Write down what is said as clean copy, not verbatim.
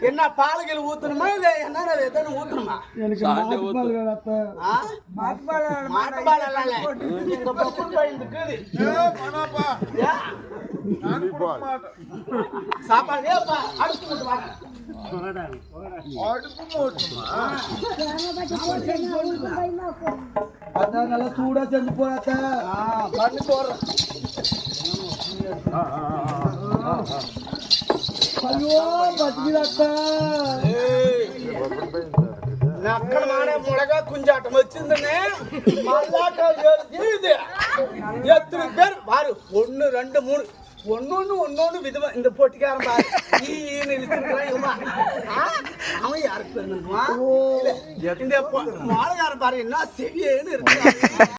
என்ன பாலுகள் ஊத்தணுமா இல்ல என்ன எதனா ஊத்தணுமா? எனக்கு சாப்பாடு அதான் நல்லா சூடா செஞ்சு போறாத்த பண்ணி போடுறேன். ஐயோ பத்திராத்த நக்கமான மிளகா குஞ்சாட்டம் வச்சிருந்தேன்னு எத்தனை பேர் பாரு 1 2 3 ஒன்னொன்னு விதமா இந்த போட்டிக்காரன் பாரு அவன் யாருக்கு இந்த மாலகாரன் பாரு என்ன செவியேன்னு இருக்கு.